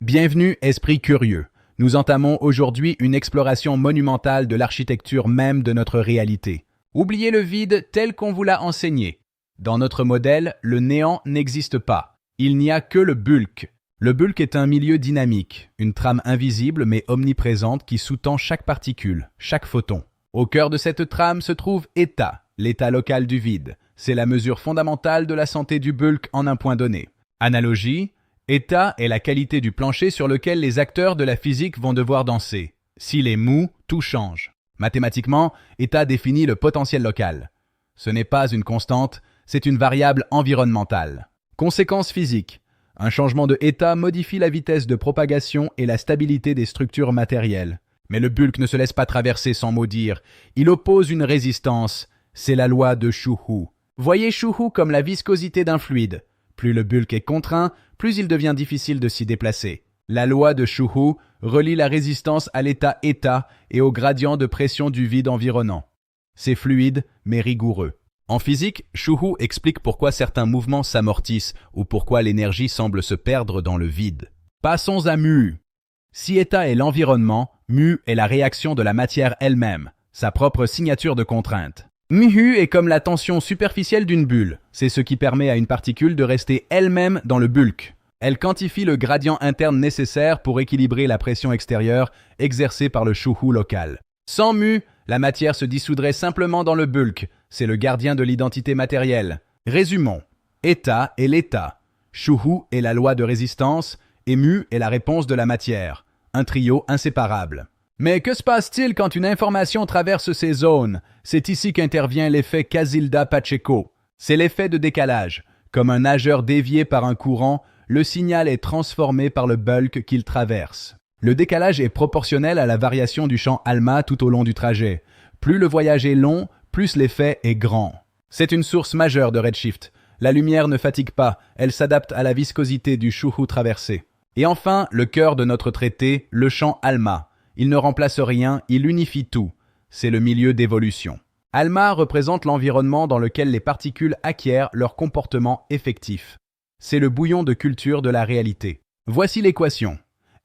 Bienvenue, esprit curieux. Nous entamons aujourd'hui une exploration monumentale de l'architecture même de notre réalité. Oubliez le vide tel qu'on vous l'a enseigné. Dans notre modèle, le néant n'existe pas. Il n'y a que le bulk. Le bulk est un milieu dynamique, une trame invisible mais omniprésente qui sous-tend chaque particule, chaque photon. Au cœur de cette trame se trouve état, l'état local du vide. C'est la mesure fondamentale de la santé du bulk en un point donné. Analogie, état est la qualité du plancher sur lequel les acteurs de la physique vont devoir danser. S'il est mou, tout change. Mathématiquement, état définit le potentiel local. Ce n'est pas une constante, c'est une variable environnementale. Conséquence physique. Un changement de état modifie la vitesse de propagation et la stabilité des structures matérielles. Mais le bulk ne se laisse pas traverser sans mot dire. Il oppose une résistance. C'est la loi de Shuhu. Voyez Shuhu comme la viscosité d'un fluide. Plus le bulk est contraint, plus il devient difficile de s'y déplacer. La loi de Shuhu relie la résistance à l'état état et au gradient de pression du vide environnant. C'est fluide, mais rigoureux. En physique, Shuhu explique pourquoi certains mouvements s'amortissent ou pourquoi l'énergie semble se perdre dans le vide. Passons à mu. Si état est l'environnement, mu est la réaction de la matière elle-même, sa propre signature de contrainte. Mu est comme la tension superficielle d'une bulle. C'est ce qui permet à une particule de rester elle-même dans le bulk. Elle quantifie le gradient interne nécessaire pour équilibrer la pression extérieure exercée par le Shuhu local. Sans mu, la matière se dissoudrait simplement dans le bulk. C'est le gardien de l'identité matérielle. Résumons. État est l'état. Shuhu est la loi de résistance et mu est la réponse de la matière. Un trio inséparable. Mais que se passe-t-il quand une information traverse ces zones? C'est ici qu'intervient l'effet Casilda-Pacheco. C'est l'effet de décalage. Comme un nageur dévié par un courant, le signal est transformé par le bulk qu'il traverse. Le décalage est proportionnel à la variation du champ Alma tout au long du trajet. Plus le voyage est long, plus l'effet est grand. C'est une source majeure de redshift. La lumière ne fatigue pas, elle s'adapte à la viscosité du Shuhu traversé. Et enfin, le cœur de notre traité, le champ Alma. Il ne remplace rien, il unifie tout. C'est le milieu d'évolution. Alma représente l'environnement dans lequel les particules acquièrent leur comportement effectif. C'est le bouillon de culture de la réalité. Voici l'équation.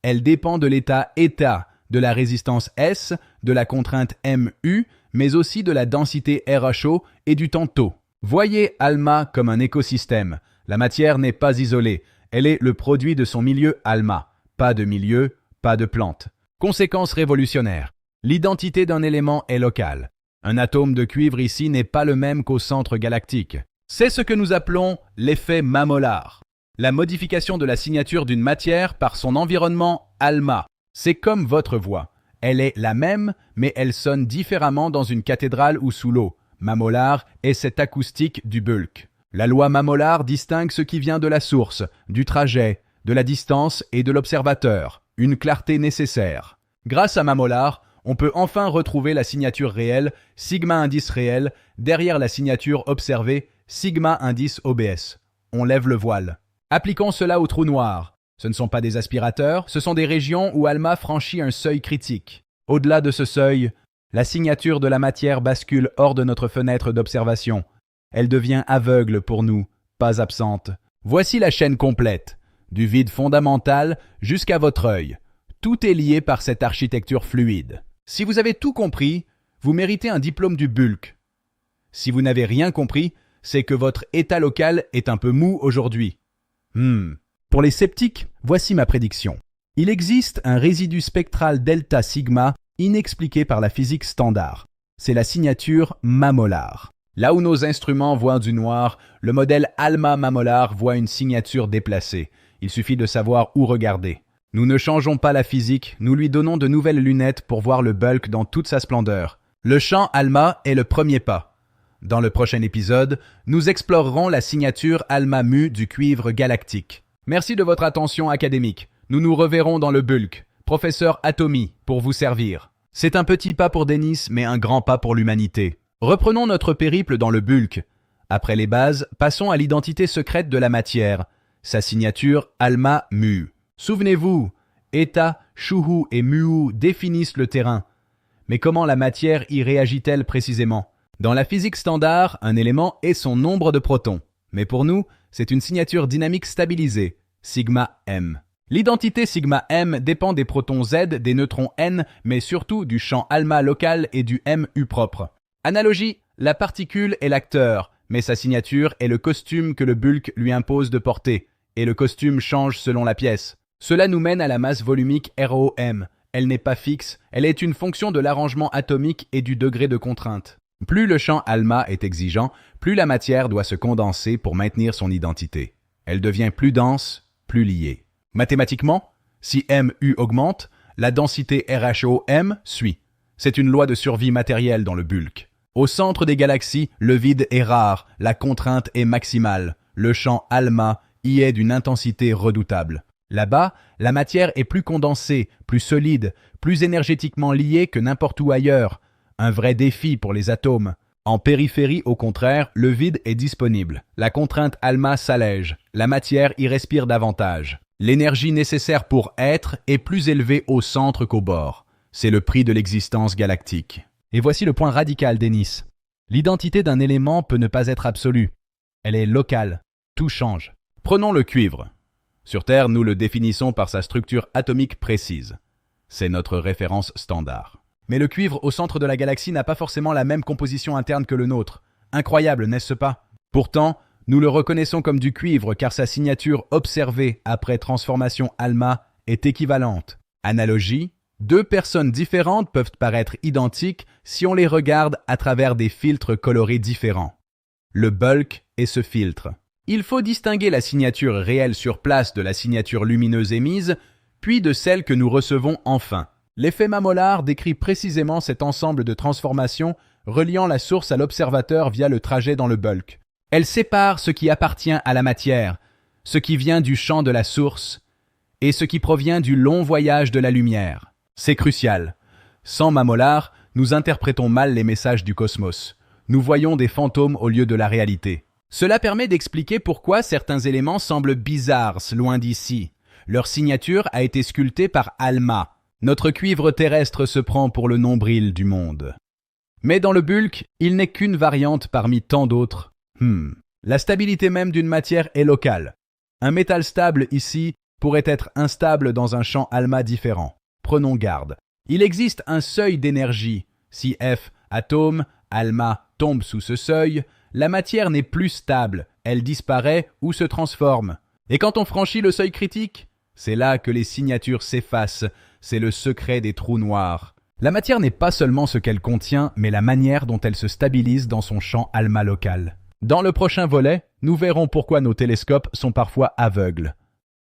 Elle dépend de l'état état, de la résistance S, de la contrainte MU, mais aussi de la densité RHO et du temps tau. Voyez Alma comme un écosystème. La matière n'est pas isolée. Elle est le produit de son milieu Alma. Pas de milieu, pas de plante. Conséquence révolutionnaire. L'identité d'un élément est locale. Un atome de cuivre ici n'est pas le même qu'au centre galactique. C'est ce que nous appelons l'effet Mamolar. La modification de la signature d'une matière par son environnement Alma. C'est comme votre voix. Elle est la même, mais elle sonne différemment dans une cathédrale ou sous l'eau. Mamolar est cette acoustique du bulk. La loi Mamolar distingue ce qui vient de la source, du trajet, de la distance et de l'observateur. Une clarté nécessaire. Grâce à Mamolar, on peut enfin retrouver la signature réelle, sigma indice réel, derrière la signature observée, sigma indice OBS. On lève le voile. Appliquons cela au trou noir. Ce ne sont pas des aspirateurs, ce sont des régions où Alma franchit un seuil critique. Au-delà de ce seuil, la signature de la matière bascule hors de notre fenêtre d'observation. Elle devient aveugle pour nous, pas absente. Voici la chaîne complète. Du vide fondamental jusqu'à votre œil. Tout est lié par cette architecture fluide. Si vous avez tout compris, vous méritez un diplôme du bulk. Si vous n'avez rien compris, c'est que votre état local est un peu mou aujourd'hui. Pour les sceptiques, voici ma prédiction. Il existe un résidu spectral delta sigma inexpliqué par la physique standard. C'est la signature Mamolar. Là où nos instruments voient du noir, le modèle Alma Mamolar voit une signature déplacée. Il suffit de savoir où regarder. Nous ne changeons pas la physique, nous lui donnons de nouvelles lunettes pour voir le bulk dans toute sa splendeur. Le champ Alma est le premier pas. Dans le prochain épisode, nous explorerons la signature Alma-Mu du cuivre galactique. Merci de votre attention académique. Nous nous reverrons dans le bulk. Professeur Atomy, pour vous servir. C'est un petit pas pour Denis, mais un grand pas pour l'humanité. Reprenons notre périple dans le bulk. Après les bases, passons à l'identité secrète de la matière. Sa signature Alma-Mu. Souvenez-vous, état, Shuhu et Mu définissent le terrain. Mais comment la matière y réagit-elle précisément? Dans la physique standard, un élément est son nombre de protons. Mais pour nous, c'est une signature dynamique stabilisée, sigma m. L'identité sigma m dépend des protons Z, des neutrons N, mais surtout du champ ALMA local et du MU propre. Analogie, la particule est l'acteur, mais sa signature est le costume que le bulk lui impose de porter, et le costume change selon la pièce. Cela nous mène à la masse volumique ROM. Elle n'est pas fixe, elle est une fonction de l'arrangement atomique et du degré de contrainte. Plus le champ ALMA est exigeant, plus la matière doit se condenser pour maintenir son identité. Elle devient plus dense, plus liée. Mathématiquement, si MU augmente, la densité RHOM suit. C'est une loi de survie matérielle dans le bulk. Au centre des galaxies, le vide est rare, la contrainte est maximale. Le champ ALMA y est d'une intensité redoutable. Là-bas, la matière est plus condensée, plus solide, plus énergétiquement liée que n'importe où ailleurs. Un vrai défi pour les atomes. En périphérie, au contraire, le vide est disponible. La contrainte ALMA s'allège. La matière y respire davantage. L'énergie nécessaire pour être est plus élevée au centre qu'au bord. C'est le prix de l'existence galactique. Et voici le point radical d'Ennis. L'identité d'un élément peut ne pas être absolue. Elle est locale. Tout change. Prenons le cuivre. Sur Terre, nous le définissons par sa structure atomique précise. C'est notre référence standard. Mais le cuivre au centre de la galaxie n'a pas forcément la même composition interne que le nôtre. Incroyable, n'est-ce pas? Pourtant, nous le reconnaissons comme du cuivre car sa signature observée après transformation ALMA est équivalente. Analogie, deux personnes différentes peuvent paraître identiques si on les regarde à travers des filtres colorés différents. Le bulk est ce filtre. Il faut distinguer la signature réelle sur place de la signature lumineuse émise, puis de celle que nous recevons enfin. L'effet Mamolar décrit précisément cet ensemble de transformations reliant la source à l'observateur via le trajet dans le bulk. Elle sépare ce qui appartient à la matière, ce qui vient du champ de la source, et ce qui provient du long voyage de la lumière. C'est crucial. Sans Mamolar, nous interprétons mal les messages du cosmos. Nous voyons des fantômes au lieu de la réalité. Cela permet d'expliquer pourquoi certains éléments semblent bizarres loin d'ici. Leur signature a été sculptée par ALMA. Notre cuivre terrestre se prend pour le nombril du monde. Mais dans le bulk, il n'est qu'une variante parmi tant d'autres. La stabilité même d'une matière est locale. Un métal stable ici pourrait être instable dans un champ ALMA différent. Prenons garde. Il existe un seuil d'énergie. Si F, atome, ALMA tombe sous ce seuil, la matière n'est plus stable, elle disparaît ou se transforme. Et quand on franchit le seuil critique, c'est là que les signatures s'effacent, c'est le secret des trous noirs. La matière n'est pas seulement ce qu'elle contient, mais la manière dont elle se stabilise dans son champ ALMA local. Dans le prochain volet, nous verrons pourquoi nos télescopes sont parfois aveugles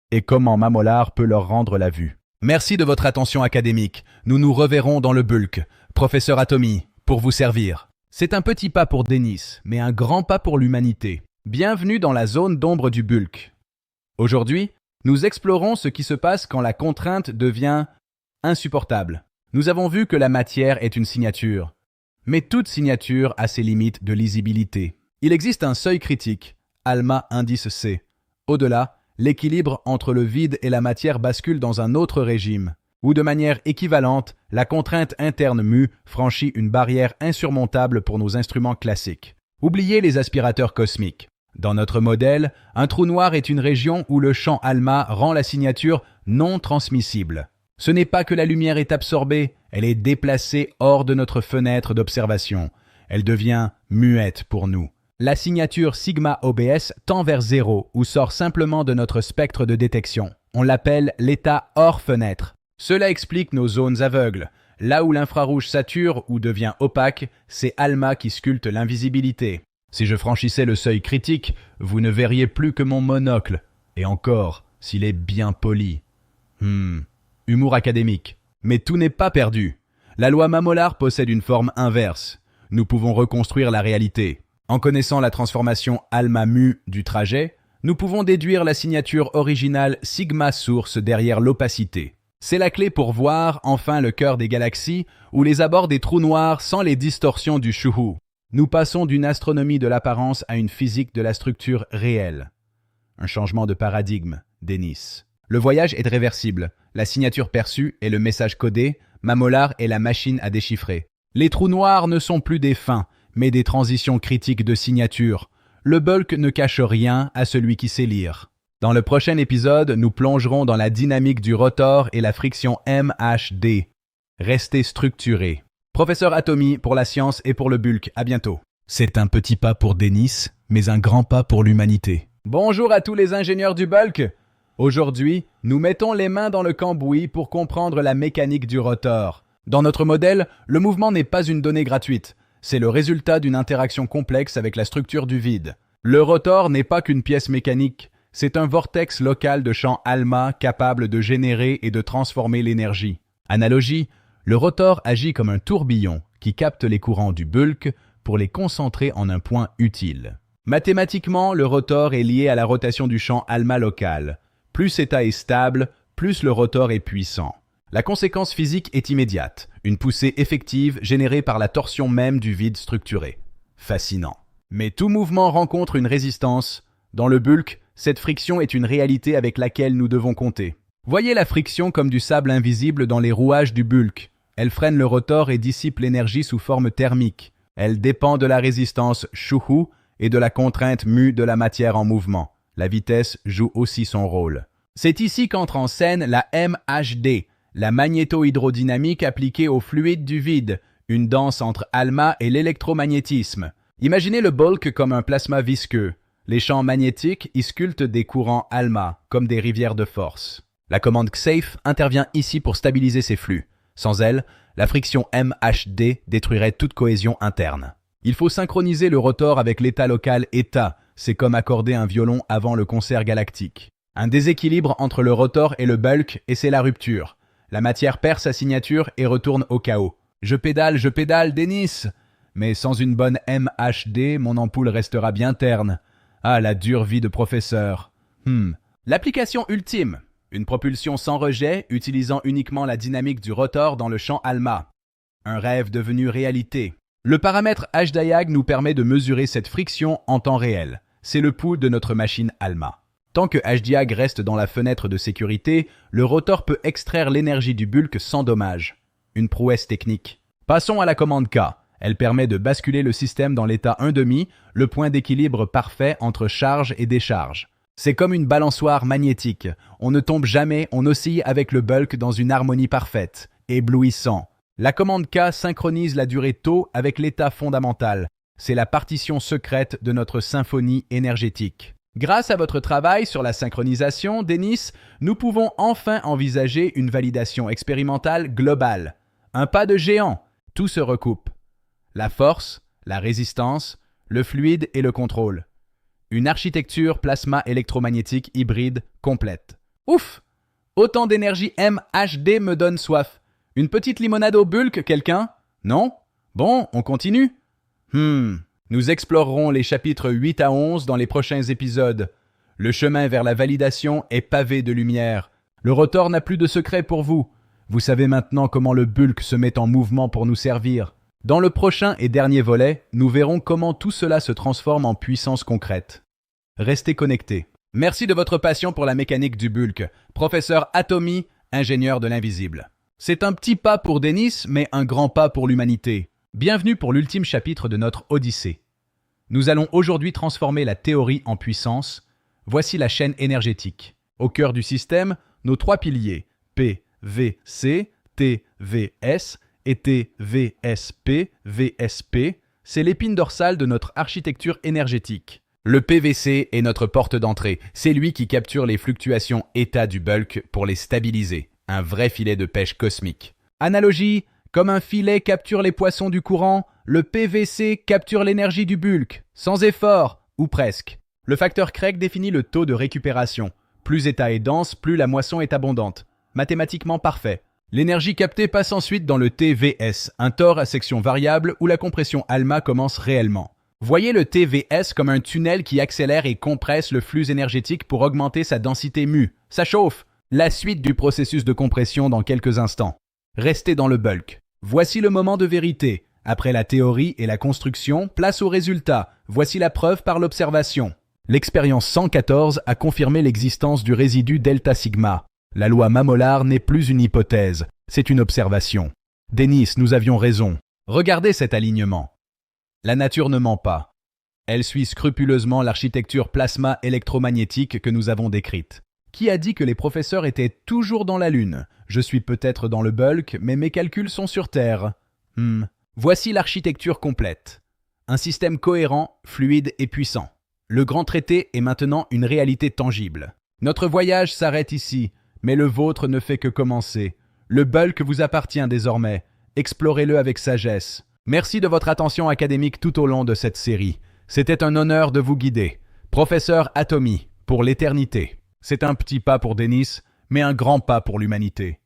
et comment Mamolar peut leur rendre la vue. Merci de votre attention académique. Nous nous reverrons dans le bulk. Professeur Atomy, pour vous servir. C'est un petit pas pour Dennis, mais un grand pas pour l'humanité. Bienvenue dans la zone d'ombre du bulk. Aujourd'hui, nous explorons ce qui se passe quand la contrainte devient insupportable. Nous avons vu que la matière est une signature. Mais toute signature a ses limites de lisibilité. Il existe un seuil critique, ALMA indice C. Au-delà, l'équilibre entre le vide et la matière bascule dans un autre régime, où de manière équivalente, la contrainte interne mu franchit une barrière insurmontable pour nos instruments classiques. Oubliez les aspirateurs cosmiques. Dans notre modèle, un trou noir est une région où le champ ALMA rend la signature non transmissible. Ce n'est pas que la lumière est absorbée, elle est déplacée hors de notre fenêtre d'observation. Elle devient muette pour nous. La signature sigma OBS tend vers 0 ou sort simplement de notre spectre de détection. On l'appelle l'état hors fenêtre. Cela explique nos zones aveugles. Là où l'infrarouge sature ou devient opaque, c'est ALMA qui sculpte l'invisibilité. Si je franchissais le seuil critique, vous ne verriez plus que mon monocle. Et encore, s'il est bien poli. Humour académique. Mais tout n'est pas perdu. La loi Mamolar possède une forme inverse. Nous pouvons reconstruire la réalité. En connaissant la transformation ALMA-mu du trajet, nous pouvons déduire la signature originale sigma source derrière l'opacité. C'est la clé pour voir enfin le cœur des galaxies ou les abords des trous noirs sans les distorsions du chouhou. Nous passons d'une astronomie de l'apparence à une physique de la structure réelle. Un changement de paradigme, Dennis. Le voyage est réversible. La signature perçue est le message codé, Mamolar est la machine à déchiffrer. Les trous noirs ne sont plus des fins, mais des transitions critiques de signature. Le bulk ne cache rien à celui qui sait lire. Dans le prochain épisode, nous plongerons dans la dynamique du rotor et la friction MHD. Restez structurés. Professeur Atomy pour la science et pour le bulk, à bientôt. C'est un petit pas pour Denis, mais un grand pas pour l'humanité. Bonjour à tous les ingénieurs du bulk. Aujourd'hui, nous mettons les mains dans le cambouis pour comprendre la mécanique du rotor. Dans notre modèle, le mouvement n'est pas une donnée gratuite. C'est le résultat d'une interaction complexe avec la structure du vide. Le rotor n'est pas qu'une pièce mécanique, c'est un vortex local de champ ALMA capable de générer et de transformer l'énergie. Analogie, le rotor agit comme un tourbillon qui capte les courants du bulk pour les concentrer en un point utile. Mathématiquement, le rotor est lié à la rotation du champ ALMA local. Plus cet état est stable, plus le rotor est puissant. La conséquence physique est immédiate, une poussée effective générée par la torsion même du vide structuré. Fascinant. Mais tout mouvement rencontre une résistance. Dans le bulk, cette friction est une réalité avec laquelle nous devons compter. Voyez la friction comme du sable invisible dans les rouages du bulk. Elle freine le rotor et dissipe l'énergie sous forme thermique. Elle dépend de la résistance Shuhu et de la contrainte mu de la matière en mouvement. La vitesse joue aussi son rôle. C'est ici qu'entre en scène la MHD, la magnéto-hydrodynamique appliquée au fluide du vide, une danse entre ALMA et l'électromagnétisme. Imaginez le bulk comme un plasma visqueux. Les champs magnétiques y sculptent des courants ALMA, comme des rivières de force. La commande XAFE intervient ici pour stabiliser ces flux. Sans elle, la friction MHD détruirait toute cohésion interne. Il faut synchroniser le rotor avec l'état local état. C'est comme accorder un violon avant le concert galactique. Un déséquilibre entre le rotor et le bulk, et c'est la rupture. La matière perd sa signature et retourne au chaos. Je pédale, Denis. Mais sans une bonne MHD, mon ampoule restera bien terne. Ah, la dure vie de professeur. L'application ultime. Une propulsion sans rejet, utilisant uniquement la dynamique du rotor dans le champ ALMA. Un rêve devenu réalité. Le paramètre HDiag nous permet de mesurer cette friction en temps réel. C'est le pouls de notre machine ALMA. Tant que HDiag reste dans la fenêtre de sécurité, le rotor peut extraire l'énergie du bulk sans dommage. Une prouesse technique. Passons à la commande K. Elle permet de basculer le système dans l'état 1/2, le point d'équilibre parfait entre charge et décharge. C'est comme une balançoire magnétique. On ne tombe jamais, on oscille avec le bulk dans une harmonie parfaite. Éblouissant. La commande K synchronise la durée taux avec l'état fondamental. C'est la partition secrète de notre symphonie énergétique. Grâce à votre travail sur la synchronisation, Denis, nous pouvons enfin envisager une validation expérimentale globale. Un pas de géant. Tout se recoupe. La force, la résistance, le fluide et le contrôle. Une architecture plasma électromagnétique hybride complète. Ouf! Autant d'énergie MHD me donne soif. Une petite limonade au bulk, quelqu'un? Non? Bon, on continue? Nous explorerons les chapitres 8 à 11 dans les prochains épisodes. Le chemin vers la validation est pavé de lumière. Le rotor n'a plus de secret pour vous. Vous savez maintenant comment le bulk se met en mouvement pour nous servir. Dans le prochain et dernier volet, nous verrons comment tout cela se transforme en puissance concrète. Restez connectés. Merci de votre passion pour la mécanique du bulk. Professeur Atomy, ingénieur de l'invisible. C'est un petit pas pour Denis, mais un grand pas pour l'humanité. Bienvenue pour l'ultime chapitre de notre Odyssée. Nous allons aujourd'hui transformer la théorie en puissance. Voici la chaîne énergétique. Au cœur du système, nos trois piliers PVC, TVS et TVSP, c'est l'épine dorsale de notre architecture énergétique. Le PVC est notre porte d'entrée. C'est lui qui capture les fluctuations état du bulk pour les stabiliser. Un vrai filet de pêche cosmique. Analogie, comme un filet capture les poissons du courant, le PVC capture l'énergie du bulk, sans effort, ou presque. Le facteur Craig définit le taux de récupération. Plus état est dense, plus la moisson est abondante. Mathématiquement parfait. L'énergie captée passe ensuite dans le TVS, un tore à section variable où la compression ALMA commence réellement. Voyez le TVS comme un tunnel qui accélère et compresse le flux énergétique pour augmenter sa densité mu. Ça chauffe. La suite du processus de compression dans quelques instants. Restez dans le bulk. Voici le moment de vérité. Après la théorie et la construction, place au résultat. Voici la preuve par l'observation. L'expérience 114 a confirmé l'existence du résidu delta sigma. La loi Mamolar n'est plus une hypothèse, c'est une observation. Denis, nous avions raison. Regardez cet alignement. La nature ne ment pas. Elle suit scrupuleusement l'architecture plasma électromagnétique que nous avons décrite. Qui a dit que les professeurs étaient toujours dans la Lune? Je suis peut-être dans le bulk, mais mes calculs sont sur Terre. Voici l'architecture complète. Un système cohérent, fluide et puissant. Le grand traité est maintenant une réalité tangible. Notre voyage s'arrête ici, mais le vôtre ne fait que commencer. Le bulk vous appartient désormais. Explorez-le avec sagesse. Merci de votre attention académique tout au long de cette série. C'était un honneur de vous guider. Professeur Atomy, pour l'éternité. C'est un petit pas pour Denis, mais un grand pas pour l'humanité.